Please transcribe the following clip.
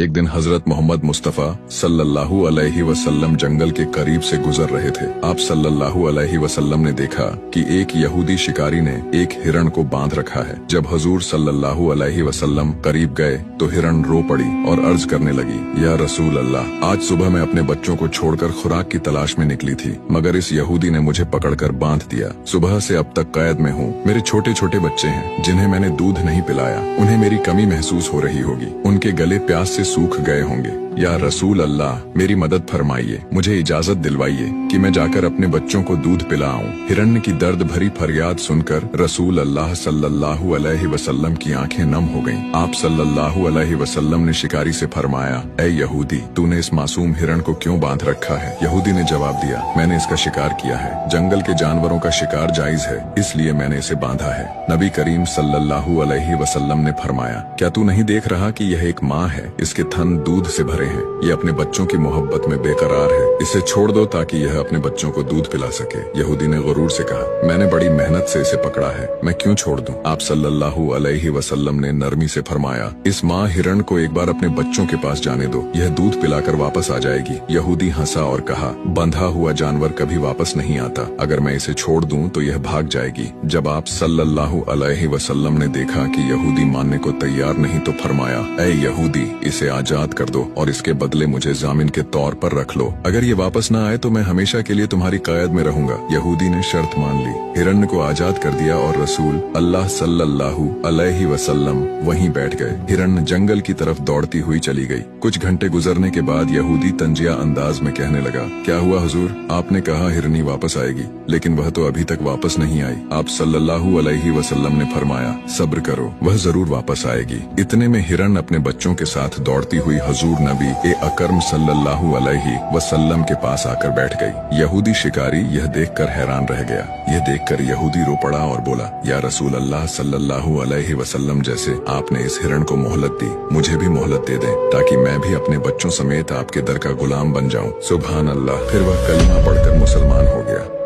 एक दिन हजरत मोहम्मद मुस्तफ़ा सल्लल्लाहु अलैहि वसल्लम जंगल के करीब से गुजर रहे थे। आप सल्लल्लाहु अलैहि वसल्लम ने देखा कि एक यहूदी शिकारी ने एक हिरण को बांध रखा है। जब हजूर सल्लल्लाहु अलैहि वसल्लम करीब गए तो हिरण रो पड़ी और अर्ज करने लगी, या रसूल अल्लाह, आज सुबह मैं अपने बच्चों को छोड़कर खुराक की तलाश में निकली थी, मगर इस यहूदी ने मुझे पकड़कर बांध दिया। सुबह से अब तक कैद में हूँ। मेरे छोटे छोटे बच्चे हैं जिन्हें मैंने दूध नहीं पिलाया। उन्हें मेरी कमी महसूस हो रही होगी। उनके गले प्यास से सूख गए होंगे। या रसूल अल्लाह, मेरी मदद फरमाइए, मुझे इजाजत दिलवाइए कि मैं जाकर अपने बच्चों को दूध पिलाऊं। हिरण्य की दर्द भरी फरियाद सुनकर रसूल अल्लाह सल्लल्लाहु अलैहि वसल्लम की आंखें नम हो गईं। आप सल्लल्लाहु अलैहि वसल्लम ने शिकारी से फरमाया, ऐ यहूदी, तूने इस मासूम हिरण को क्यों बांध रखा है? यहूदी ने जवाब दिया, मैंने इसका शिकार किया है। जंगल के जानवरों का शिकार जायज है, इसलिए मैंने इसे बांधा है। नबी करीम सल्लल्लाहु अलैहि वसल्लम ने फरमाया, क्या तू नहीं देख रहा कि यह एक माँ है? इसके थन दूध से भरे हैं। ये अपने बच्चों की मोहब्बत में बेकरार है। इसे छोड़ दो ताकि यह अपने बच्चों को दूध पिला सके। यहूदी ने गुरूर से कहा, मैंने बड़ी मेहनत से इसे पकड़ा है, मैं क्यों छोड़ दूं? आप सल्लल्लाहु अलैहि वसल्लम ने नरमी से फरमाया, इस माँ हिरण को एक बार अपने बच्चों के पास जाने दो, यह दूध पिलाकर वापस आ जाएगी। यहूदी हंसा और कहा, बंधा हुआ जानवर कभी वापस नहीं आता। अगर मैं इसे छोड़ दूं तो यह भाग जाएगी। जब आप सल्लल्लाहु अलैहि वसल्लम ने देखा कि यहूदी मानने को तैयार नहीं तो फरमाया, ऐ यहूदी, इसे आजाद कर दो और इसके बदले मुझे जामिन के तौर पर रख लो। अगर ये वापस न आए तो मैं हमेशा के लिए तुम्हारी कैद में रहूंगा। यहूदी ने शर्त मान ली। हिरण्य को आजाद कर दिया और रसूल अल्लाह सल्लल्लाहु अलैहि वसल्लम वहीं बैठ गए। हिरण्य जंगल की तरफ दौड़ती हुई चली गई। कुछ घंटे गुजरने के बाद यहूदी तंजिया अंदाज में कहने लगा, क्या हुआ हुजूर? आपने कहा हिरनी वापस आएगी, लेकिन वह तो अभी तक वापस नहीं आई। आप सल्लल्लाहु अलैहि वसल्लम ने फरमाया, सब्र करो, वह जरूर वापस आएगी। इतने में हिरन अपने बच्चों के साथ दौड़ती हुई हजूर नबी ए अकरम सल्लल्लाहु अलैहि वसल्लम के पास आकर बैठ गई। यहूदी शिकारी यह देखकर हैरान रह गया। यह देखकर यहूदी रो पड़ा और बोला, या रसूल अल्लाह सल्लल्लाहु अलैहि वसल्लम, जैसे आपने इस हिरण को मोहलत दी, मुझे भी मोहलत दे दें ताकि मैं भी अपने बच्चों समेत आपके दर का गुलाम बन जाऊं। सुभान अल्लाह। फिर वह कलिमा पढ़कर मुसलमान हो गया।